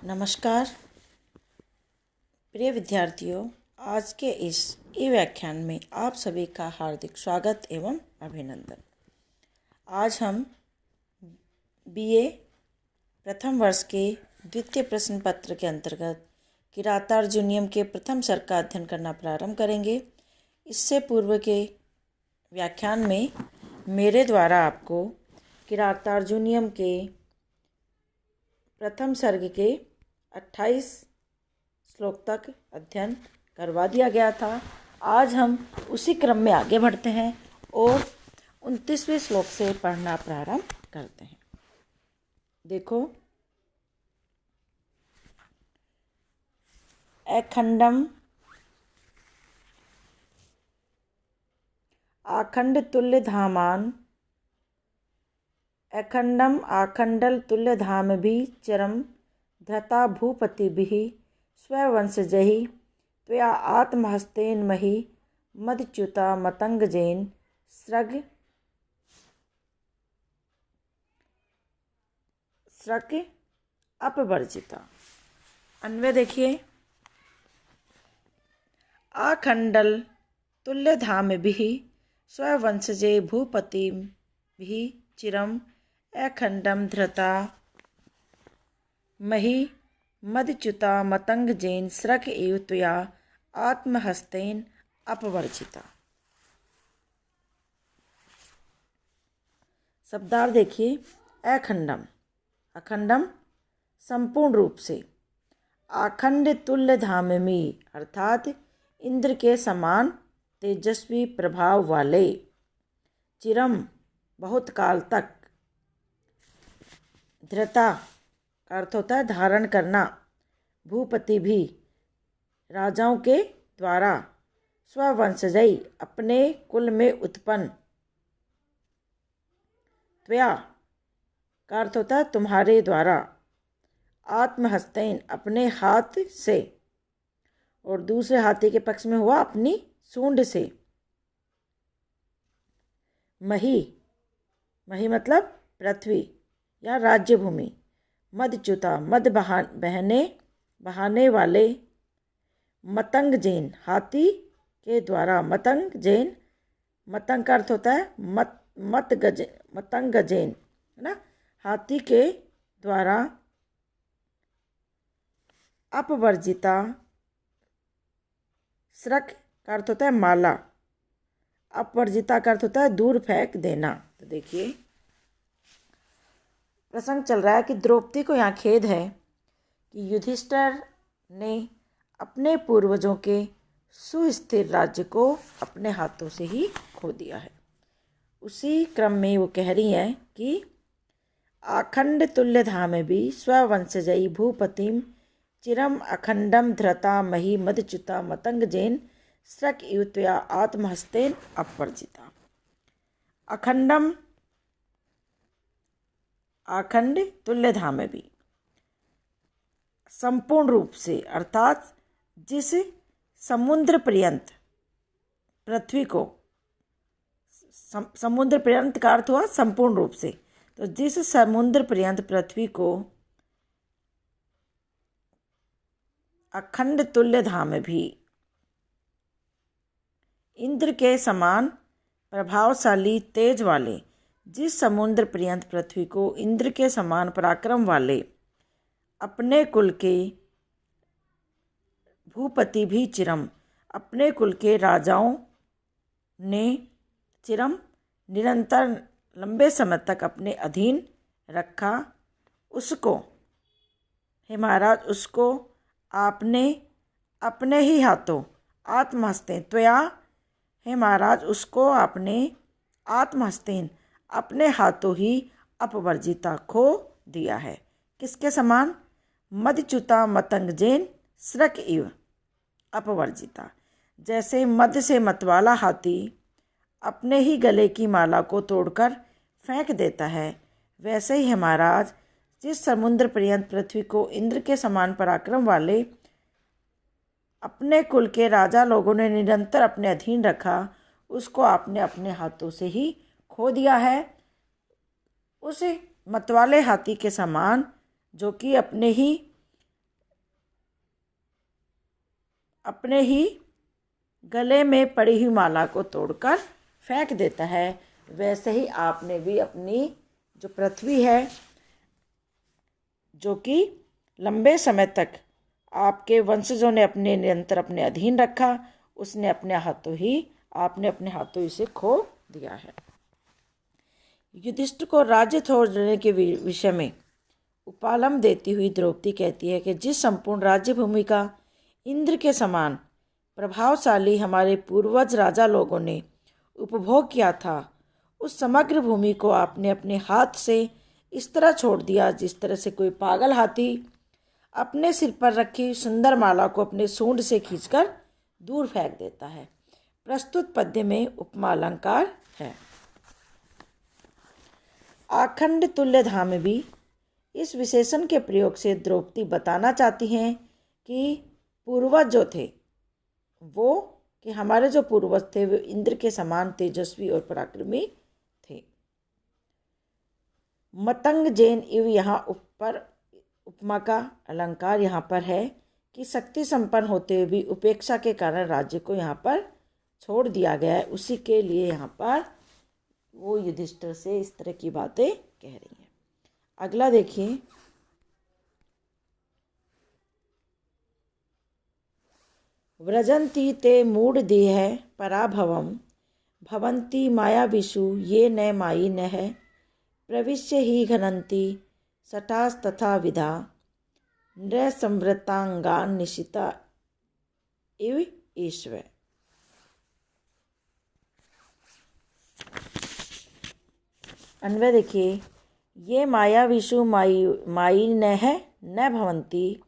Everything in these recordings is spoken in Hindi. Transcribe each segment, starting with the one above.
नमस्कार प्रिय विद्यार्थियों, आज के इस व्याख्यान में आप सभी का हार्दिक स्वागत एवं अभिनंदन। आज हम बीए प्रथम वर्ष के द्वितीय प्रश्न पत्र के अंतर्गत किरातार्जुनीयम के प्रथम सर्ग का अध्ययन करना प्रारंभ करेंगे। इससे पूर्व के व्याख्यान में मेरे द्वारा आपको किरातार्जुनीयम के प्रथम सर्ग के 28 श्लोक तक अध्ययन करवा दिया गया था। आज हम उसी क्रम में आगे बढ़ते हैं और 29वें श्लोक से पढ़ना प्रारंभ करते हैं। देखो, अखंडम आखंड तुल्य धामान अखंडम आखंडल तुल्य धाम भी चिरम धृता भूपतिभिः स्ववंशजैः त्वया आत्महस्तेन मही मदच्युता मतंगजेन स्रग अपवर्जिता। अन्वय देखिए, आखंडल तुल्य धाम भी स्ववंशजे भूपतिभिः चिरम अखंडम धृता मही मदच्युता मतंगजेन स्रग एव त्वया आत्महस्तेन अपवर्जिता। शब्दार्थ देखिए, अखंडम अखंडम संपूर्ण रूप से, आखंड तुल्य धाममी अर्थात इंद्र के समान तेजस्वी प्रभाव वाले, चिरम बहुत काल तक, धृता का अर्थ होता है धारण करना, भूपति भी राजाओं के द्वारा, स्ववंशजई अपने कुल में उत्पन्न, त्वया का अर्थ होता है तुम्हारे द्वारा, आत्महस्तेन अपने हाथ से, और दूसरे हाथी के पक्ष में हुआ अपनी सूंड से, मही मही मतलब पृथ्वी या राज्य भूमि, मदच्युता मद बहाने वाले, मतंगजेन हाथी के द्वारा, मतंगजेन मतंग का अर्थ होता है मतंगजेन है ना, हाथी के द्वारा, अपवर्जिता स्रक का अर्थ होता है माला, अपवर्जिता का अर्थ होता है दूर फेंक देना। तो देखिए, प्रसंग चल रहा है कि द्रौपदी को यहाँ खेद है कि युधिष्ठिर ने अपने पूर्वजों के सुस्थिर राज्य को अपने हाथों से ही खो दिया है। उसी क्रम में वो कह रही हैं कि आखंड तुल्य धाम भी स्ववंशजई भूपतिम चिरम अखंडम धृता मही मदच्युता मतंगजेन स्रक इव त्वया आत्महस्तेन अपवर्जिता। अखंडम आखंड तुल्य धाम भी, संपूर्ण रूप से अर्थात जिस समुद्र पर्यंत पृथ्वी को, समुद्र पर्यंत का अर्थ हुआ संपूर्ण रूप से, तो जिस समुद्र पर्यंत पृथ्वी को अखंड तुल्य धाम भी, इंद्र के समान प्रभावशाली तेज वाले, जिस समुद्र पर्यंत पृथ्वी को इंद्र के समान पराक्रम वाले अपने कुल के भूपति भी चिरम, अपने कुल के राजाओं ने चिरम निरंतर लंबे समय तक अपने अधीन रखा, उसको हे महाराज, उसको आपने अपने ही हाथों आत्महस्तेन त्वया, हे महाराज उसको आपने आत्महस्तेन अपने हाथों ही अपवर्जिता खो दिया है। किसके समान? मदच्युता मतंगजेन स्रक इव अपवर्जिता। जैसे मद से मतवाला हाथी अपने ही गले की माला को तोड़कर फेंक देता है, वैसे ही महाराज जिस समुद्र पर्यंत पृथ्वी को इंद्र के समान पराक्रम वाले अपने कुल के राजा लोगों ने निरंतर अपने अधीन रखा, उसको आपने अपने हाथों से ही खो दिया है। उस मतवाले हाथी के समान जो कि अपने ही अपने ही गले में पड़ी हुई माला को तोड़कर फेंक देता है, वैसे ही आपने भी अपनी जो पृथ्वी है, जो कि लंबे समय तक आपके वंशजों ने अपने निरंतर अपने अधीन रखा, आपने अपने हाथों इसे खो दिया है। युधिष्ठिर को राज्य छोड़ने के विषय में उपालम देती हुई द्रौपदी कहती है कि जिस संपूर्ण राज्य भूमि का इंद्र के समान प्रभावशाली हमारे पूर्वज राजा लोगों ने उपभोग किया था, उस समग्र भूमि को आपने अपने हाथ से इस तरह छोड़ दिया जिस तरह से कोई पागल हाथी अपने सिर पर रखी सुंदर माला को अपने सूंड से खींचकर दूर फेंक देता है। प्रस्तुत पद्य में उपमा अलंकार है। आखंड तुल्य धाम भी इस विशेषण के प्रयोग से द्रौपदी बताना चाहती हैं कि पूर्वज जो थे कि हमारे जो पूर्वज थे वे इंद्र के समान तेजस्वी और पराक्रमी थे। मतंग जैन इव यहाँ ऊपर उपमा का अलंकार यहाँ पर है कि शक्ति संपन्न होते हुए भी उपेक्षा के कारण राज्य को यहाँ पर छोड़ दिया गया है। उसी के लिए यहाँ पर वो युधिष्ठिर से इस तरह की बातें कह रही हैं। अगला देखिए, व्रजन्ति ते मूढ़देह पराभवम भवन्ति मायाविषु ये न मायिनः प्रविश्य हि घनन्ति शठास्तथा विधा नृसंवृतांगान् निशिता इव ईश्वर। अन्वय देखिए, ये मायाविषु मायिनः न भवन्ति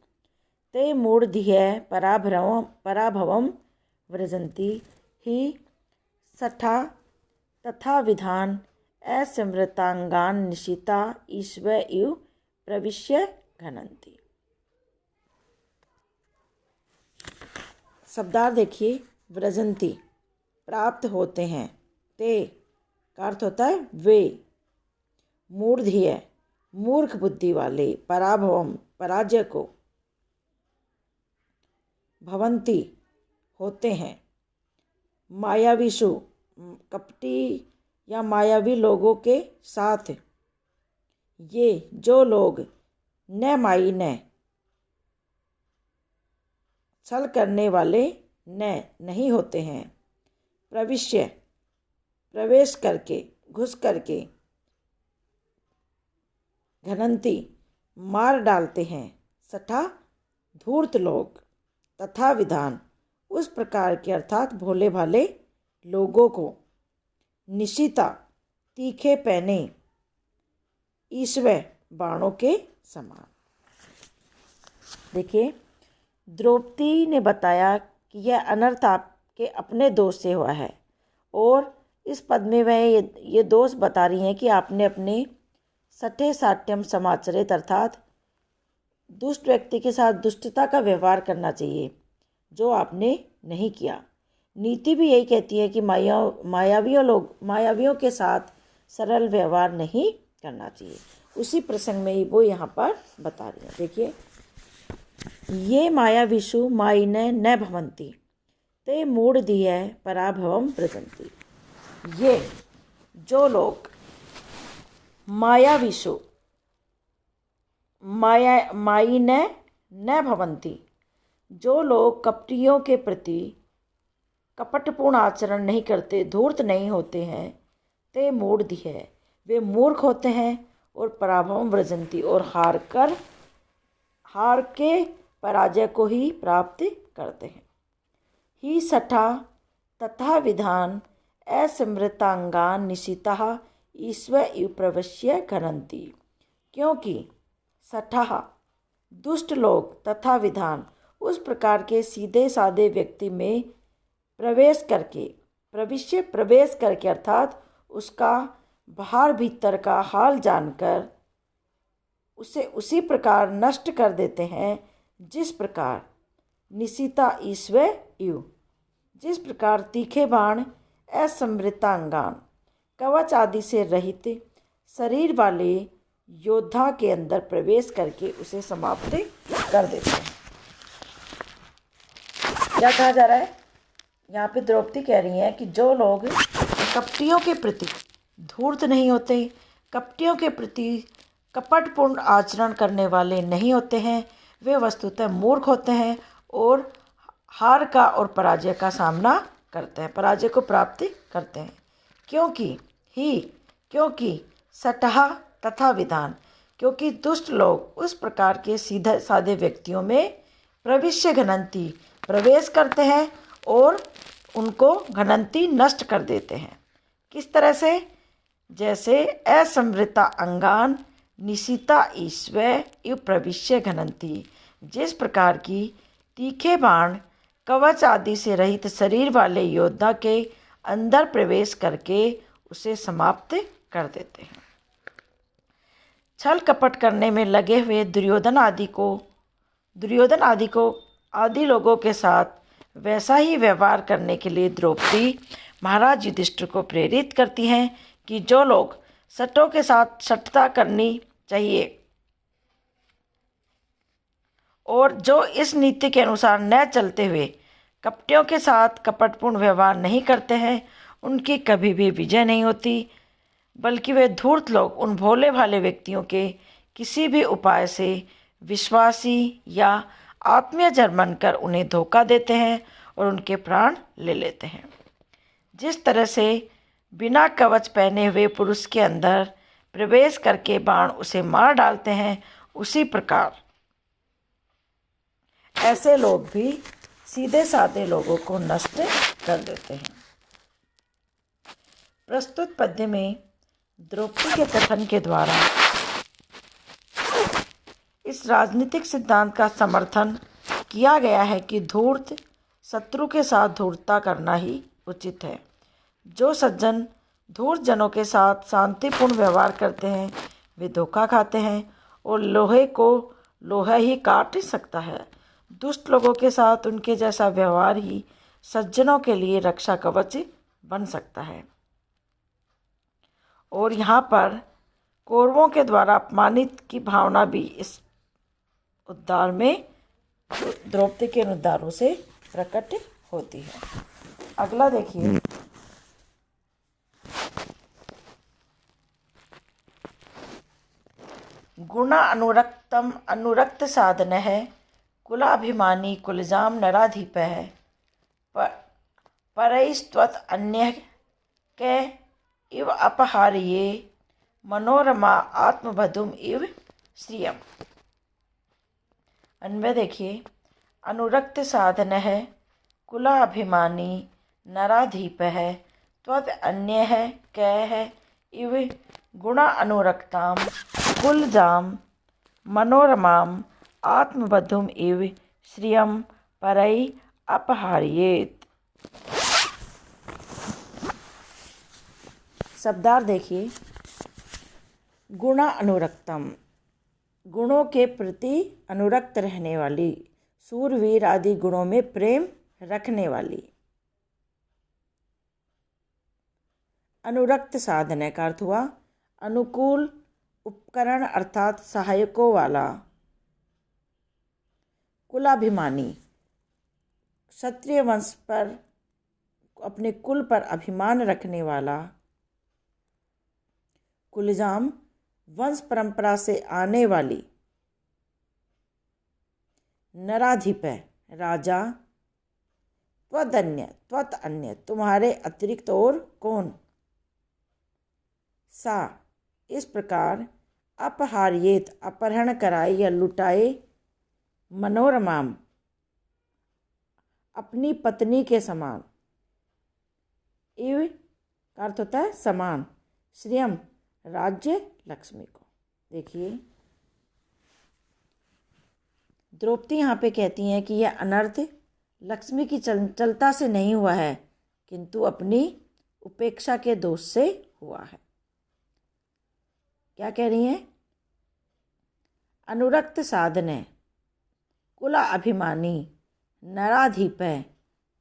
ते मूढ़धियः पराभवं व्रजन्ति हि शठा तथा विधान असंवृतांगान् निशिता ईश्वर इव प्रविश्य घनन्ति। शब्दार्थ देखिए, व्रजन्ति प्राप्त होते हैं, ते का अर्थ होता है वे, मूढ़धिय मूर्ख बुद्धि वाले, पराभवम पराजय को, भवंती होते हैं, मायाविषु कपटी या मायावी लोगों के साथ, ये जो लोग न माई न छल करने वाले नहीं होते हैं, प्रविश्य प्रवेश करके घुस करके, घनंती मार डालते हैं, सठा धूर्त लोग, तथा विधान उस प्रकार के अर्थात भोले भाले लोगों को, निशिता तीखे पहने, ईश्वर बाणों के समान। देखिए, द्रौपदी ने बताया कि यह अनर्थ आपके अपने दोष से हुआ है, और इस पद में वह ये दोष बता रही हैं कि आपने अपने सठे साठ्यम समाचरित अर्थात दुष्ट व्यक्ति के साथ दुष्टता का व्यवहार करना चाहिए, जो आपने नहीं किया। नीति भी यही कहती है कि मायावियों के साथ सरल व्यवहार नहीं करना चाहिए। उसी प्रसंग में ही वो यहाँ पर बता रही है। देखिए, ये मायाविषु मायिनः न भवन्ति ते मूढ़धियः पराभवम व्रजन्ति। ये जो लोग मायाविषु मायिनः न भवन्ति, जो लोग कपटियों के प्रति कपटपूर्ण आचरण नहीं करते, धूर्त नहीं होते हैं, ते मूढ़धियः वे मूर्ख होते हैं, और पराभवम व्रजन्ति और हार के पराजय को ही प्राप्त करते हैं। ही सठा तथा विधान असंवृतांगान् निशिता ईश्वर इव प्रविश्य घनन्ति। क्योंकि सठा दुष्ट लोग तथा विधान उस प्रकार के सीधे साधे व्यक्ति में प्रवेश करके अर्थात उसका बाहर भीतर का हाल जानकर उसे उसी प्रकार नष्ट कर देते हैं, जिस प्रकार निशिता ईश्वर इव, जिस प्रकार तीखे बाण असंवृतांगान कवच आदि से रहित शरीर वाले योद्धा के अंदर प्रवेश करके उसे समाप्त कर देते हैं। क्या कहा जा रहा है? यहाँ पे द्रौपदी कह रही हैं कि जो लोग कपटियों के प्रति धूर्त नहीं होते, कपटियों के प्रति कपटपूर्ण आचरण करने वाले नहीं होते हैं, वे वस्तुतः मूर्ख होते हैं और हार का और पराजय का सामना करते हैं, पराजय को प्राप्त करते हैं। क्योंकि सटहा तथा विधान, क्योंकि दुष्ट लोग उस प्रकार के सीधे साधे व्यक्तियों में प्रविश्य घनंती प्रवेश करते हैं और उनको घनंती नष्ट कर देते हैं। किस तरह से? जैसे असंवृता अंगान निशिता ईश्वर इव प्रविश्य घनंती, जिस प्रकार की तीखे बाण कवच आदि से रहित शरीर वाले योद्धा के अंदर प्रवेश करके उसे समाप्त कर देते हैं। छल कपट करने में लगे हुए दुर्योधन आदि लोगों के साथ वैसा ही व्यवहार करने के लिए द्रौपदी महाराज युधिष्ठिर को प्रेरित करती हैं कि जो लोग सटों के साथ सटता करनी चाहिए और जो इस नीति के अनुसार न चलते हुए कपटियों के साथ कपटपूर्ण व्यवहार नहीं करते हैं, उनकी कभी भी विजय नहीं होती, बल्कि वे धूर्त लोग उन भोले भाले व्यक्तियों के किसी भी उपाय से विश्वासी या आत्मीय जन बनकर उन्हें धोखा देते हैं और उनके प्राण ले लेते हैं। जिस तरह से बिना कवच पहने हुए पुरुष के अंदर प्रवेश करके बाण उसे मार डालते हैं, उसी प्रकार ऐसे लोग भी सीधे साधे लोगों को नष्ट कर देते हैं। प्रस्तुत पद्य में द्रौपदी के कथन के द्वारा इस राजनीतिक सिद्धांत का समर्थन किया गया है कि धूर्त शत्रु के साथ धूर्तता करना ही उचित है। जो सज्जन धूर्त जनों के साथ शांतिपूर्ण व्यवहार करते हैं वे धोखा खाते हैं और लोहे को लोहा ही काट सकता है। दुष्ट लोगों के साथ उनके जैसा व्यवहार ही सज्जनों के लिए रक्षा कवच बन सकता है। और यहाँ पर कौरवों के द्वारा अपमानित की भावना भी इस उद्गार में द्रौपदी के उद्गारों से प्रकट होती है। अगला देखिए, गुण अनुरक्तम अनुरक्त साधन है, कुलाभिमानी कुलजाम नराधिप है, परैस्त्वत् अन्य के इव अपहार्ये मनोरमा आत्मबधुम इव श्रियम। अन्वय देखिए, अनुरक्त साधन है, कुलाभिमानी नराधीप है, त्वत् अन्य है कै है इव गुणा अनुरक्ताम कुलजाम मनोरमाम आत्मबधुम इव श्रियम परै अपहार्येत। शब्दार्थ देखिए, गुणा अनुरक्तम, गुणों के प्रति अनुरक्त रहने वाली, सूरवीर आदि गुणों में प्रेम रखने वाली। अनुरक्त साधन का अर्थ हुआ अनुकूल उपकरण अर्थात सहायकों वाला। कुलाभिमानी, क्षत्रिय वंश पर अपने कुल पर अभिमान रखने वाला। कुलजाम, वंश परंपरा से आने वाली। नराधिप, राजा। त्वदन्य, त्वत अन्य, तुम्हारे अतिरिक्त और कौन। सा, इस प्रकार अपहार्येत, अपहरण कराए या लुटाए, मनोरमाम, अपनी पत्नी के समान। इव का अर्थ होता है समान। श्रियम, राज्य लक्ष्मी को। देखिए, द्रौपदी यहाँ पे कहती हैं कि यह अनर्थ लक्ष्मी की चंचलता से नहीं हुआ है, किंतु अपनी उपेक्षा के दोष से हुआ है। क्या कह रही हैं? अनुरक्त साधने, कुला अभिमानी, नराधीप,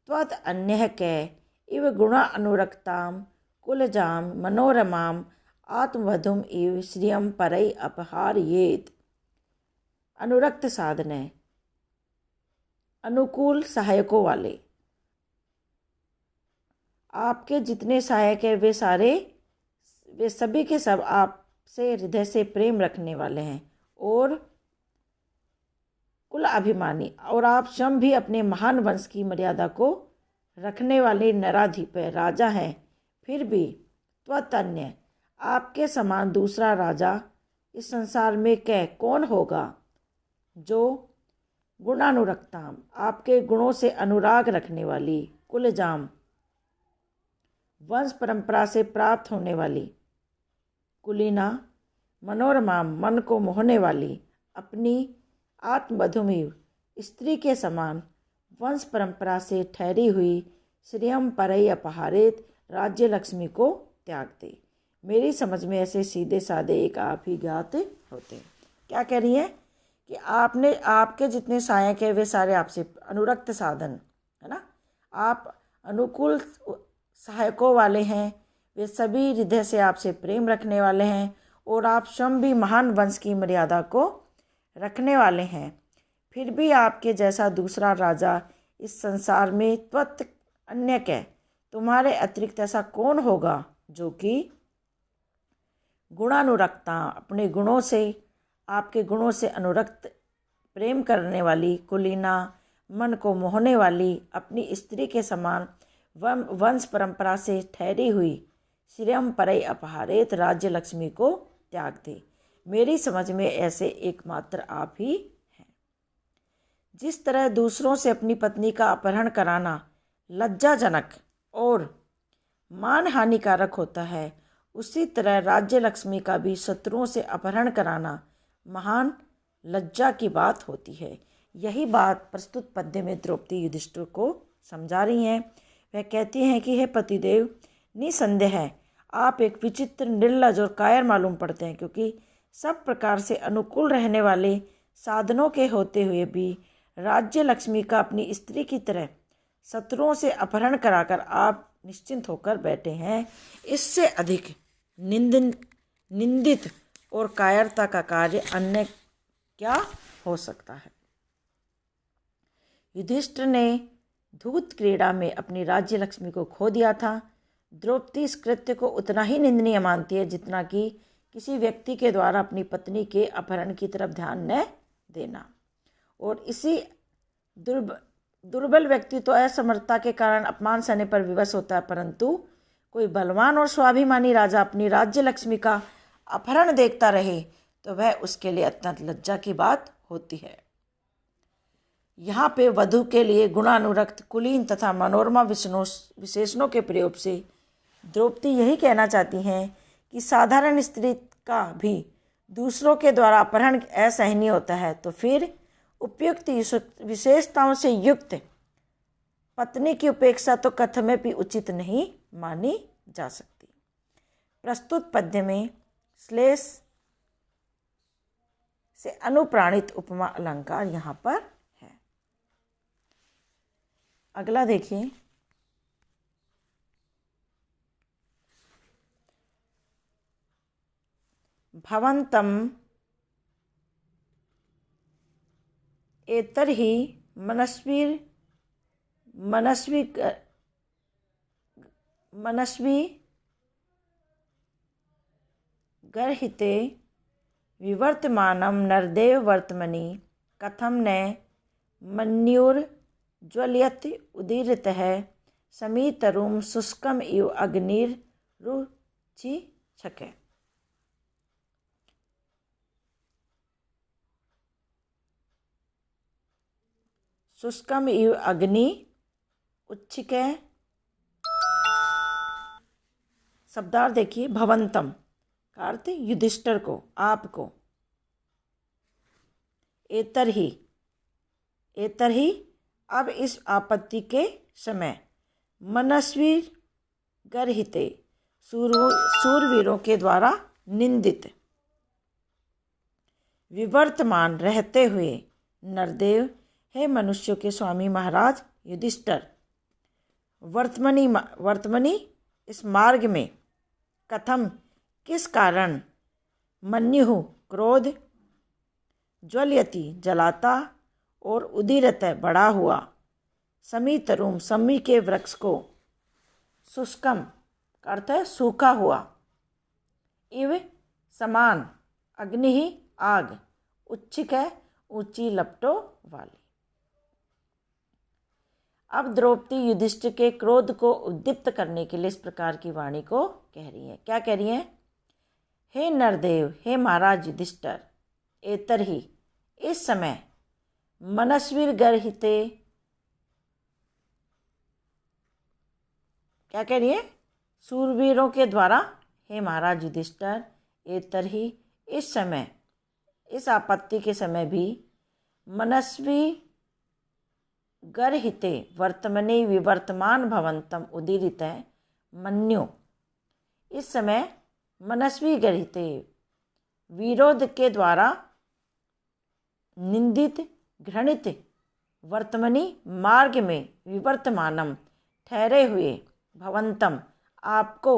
त्वत् अन्य कै इव गुणा अनुरक्ताम कुलजाम मनोरमाम आत्मवधुम इव श्रियम परै अपहार्येत। अनुरक्त साधन है, अनुकूल सहायकों वाले। आपके जितने सहायक हैं वे सभी के सब आपसे हृदय से प्रेम रखने वाले हैं और कुल अभिमानी, और आप स्वयं भी अपने महान वंश की मर्यादा को रखने वाले नराधिप राजा हैं। फिर भी त्वतन्य आपके समान दूसरा राजा इस संसार में कौन होगा जो गुणानुरक्ता, आपके गुणों से अनुराग रखने वाली, कुलजाम वंश परंपरा से प्राप्त होने वाली, कुलीना मनोरमा मन को मोहने वाली, अपनी आत्मबधुमीव स्त्री के समान वंश परंपरा से ठहरी हुई श्रियम परई अपहारित राज्य लक्ष्मी को त्याग दे। मेरी समझ में ऐसे सीधे साधे एक आप ही ज्ञात होते हैं। क्या कह रही है कि आपके जितने सहायक हैं वे सारे आपसे अनुरक्त साधन है ना, आप अनुकूल सहायकों वाले हैं, वे सभी हृदय से आपसे प्रेम रखने वाले हैं और आप स्वयं भी महान वंश की मर्यादा को रखने वाले हैं। फिर भी आपके जैसा दूसरा राजा इस संसार में त्वत अन्य के तुम्हारे अतिरिक्त ऐसा कौन होगा जो कि गुणानुरक्ता, अपने गुणों से, आपके गुणों से अनुरक्त, प्रेम करने वाली, कुलीना मन को मोहने वाली, अपनी स्त्री के समान वंश परंपरा से ठहरी हुई श्रियम परई अपहारित राज्य लक्ष्मी को त्याग दे। मेरी समझ में ऐसे एकमात्र आप ही हैं। जिस तरह दूसरों से अपनी पत्नी का अपहरण कराना लज्जाजनक और मान हानिकारक होता है, उसी तरह राज्य लक्ष्मी का भी शत्रुओं से अपहरण कराना महान लज्जा की बात होती है। यही बात प्रस्तुत पद्य में द्रौपदी युधिष्ठिर को समझा रही हैं। वह कहती हैं कि हे पतिदेव, निसंदेह है आप एक विचित्र, निर्लज और कायर मालूम पड़ते हैं, क्योंकि सब प्रकार से अनुकूल रहने वाले साधनों के होते हुए भी राज्य लक्ष्मी का अपनी स्त्री की तरह शत्रुओं से अपहरण कराकर आप निश्चिंत होकर बैठे हैं। इससे अधिक निंदित और कायरता का कार्य अन्य क्या हो सकता है। युधिष्ठिर ने धूत क्रीड़ा में अपनी राज्य लक्ष्मी को खो दिया था। द्रौपदी इस कृत्य को उतना ही निंदनीय मानती है जितना कि किसी व्यक्ति के द्वारा अपनी पत्नी के अपहरण की तरफ ध्यान न देना। और इसी दुर्बल व्यक्ति तो असमर्थता के कारण अपमान सहने पर विवश होता है, परंतु कोई बलवान और स्वाभिमानी राजा अपनी राज्य लक्ष्मी का अपहरण देखता रहे तो वह उसके लिए अत्यंत लज्जा की बात होती है। यहाँ पे वधु के लिए गुणानुरक्त, कुलीन तथा मनोरमा विशेषणों के प्रयोग से द्रौपदी यही कहना चाहती हैं कि साधारण स्त्री का भी दूसरों के द्वारा अपहरण असहनीय होता है, तो फिर उपयुक्त विशेषताओं से युक्त पत्नी की उपेक्षा तो कथमपि उचित नहीं मानी जा सकती। प्रस्तुत पद्य में श्लेष से अनुप्राणित उपमा अलंकार यहाँ पर है। अगला देखिए, भवन्तम एतर्हि मनस्वी गर्हिते विवर्तमानं नरदेव वर्तमनि कथं न मन्युर्ज्वलयति उदीरितः समीतरुं शुष्कम् इव अग्निरुचिछके। शुष्कम इव अग्नि उच्छिके। शब्दार्थ देखिए, भवंतम का अर्थ युधिष्ठिर को, आपको, एतर ही अब इस आपत्ति के समय, मनस्वी गर्हिते सूरवीरों के द्वारा निंदित, विवर्तमान रहते हुए, नरदेव हे मनुष्यों के स्वामी महाराज युधिष्ठिर, वर्तमनी इस मार्ग में, कथम किस कारण, मन्युः क्रोध, ज्वलयति जलाता, और उदीरतः बढ़ा हुआ समीतरुम समी के वृक्ष को शुष्कम का अर्थ है सूखा हुआ, इव समान अग्नि ही आग, उच्छिक है ऊंची लपटों वाली। अब द्रौपदी युधिष्ठिर के क्रोध को उद्दीप्त करने के लिए इस प्रकार की वाणी को कह रही है। क्या कह रही है? हे नरदेव, हे महाराज युधिष्ठिर, एतर ही इस समय मनस्वीर गर्हिते, क्या कह रही है? सूरवीरों के द्वारा, हे महाराज युधिष्ठिर, एतर ही इस समय, इस आपत्ति के समय भी, मनस्वी गर्हिते वर्तमने विवर्तमान भवंतम उदीरित मन्यो, इस समय मनस्वी गर्हिते विरोध के द्वारा निंदित घृणित वर्तमनी मार्ग में विवर्तमानम ठहरे हुए भवंतम आपको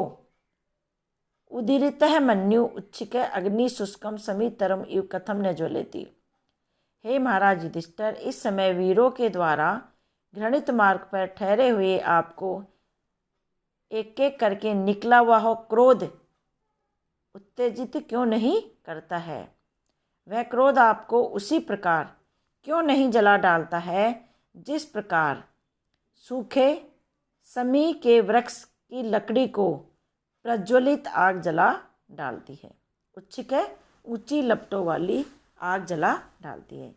उदीरितः मन्यु उच्छिक अग्नि शुष्कम समीतरम इव कथम न ज्वलति। हे महाराज युधिष्ठिर, इस समय वीरों के द्वारा घृणित मार्ग पर ठहरे हुए आपको एक एक करके निकला हुआ हो क्रोध उत्तेजित क्यों नहीं करता है? वह क्रोध आपको उसी प्रकार क्यों नहीं जला डालता है जिस प्रकार सूखे समी के वृक्ष की लकड़ी को प्रज्वलित आग जला डालती है। उच्छिक है ऊंची लपटों वाली आग जला डालती है।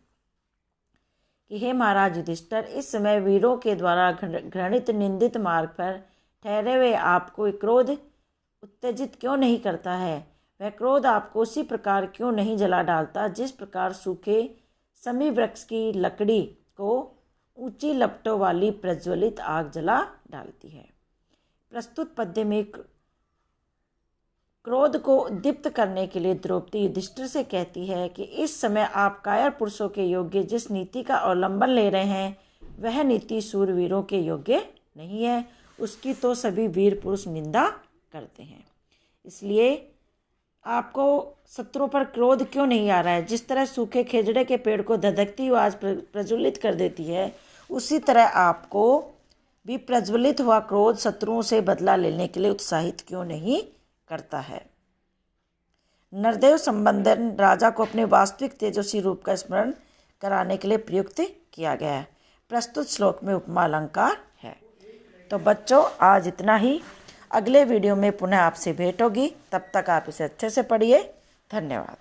कि हे महाराज युधिष्ठिर, इस समय वीरों के द्वारा घृणित निंदित मार्ग पर ठहरे हुए आपको क्रोध उत्तेजित क्यों नहीं करता है? वह क्रोध आपको उसी प्रकार क्यों नहीं जला डालता जिस प्रकार सूखे समी वृक्ष की लकड़ी को ऊंची लपटों वाली प्रज्वलित आग जला डालती है। प्रस्तुत पद्य में क्रोध को उद्दीप्त करने के लिए द्रौपदी युधिष्ठिर से कहती है कि इस समय आप कायर पुरुषों के योग्य जिस नीति का अवलंबन ले रहे हैं वह नीति सूरवीरों के योग्य नहीं है, उसकी तो सभी वीर पुरुष निंदा करते हैं। इसलिए आपको शत्रुओं पर क्रोध क्यों नहीं आ रहा है? जिस तरह सूखे खेजड़े के पेड़ को धधकती हुई आग प्रज्वलित कर देती है, उसी तरह आपको भी प्रज्वलित हुआ क्रोध शत्रुओं से बदला लेने के लिए उत्साहित क्यों नहीं करता है? नरदेव संबंधन राजा को अपने वास्तविक तेजस्वी रूप का स्मरण कराने के लिए प्रयुक्त किया गया है। प्रस्तुत श्लोक में उपमा अलंकार है। तो बच्चों, आज इतना ही। अगले वीडियो में पुनः आपसे भेंट होगी। तब तक आप इसे अच्छे से पढ़िए। धन्यवाद।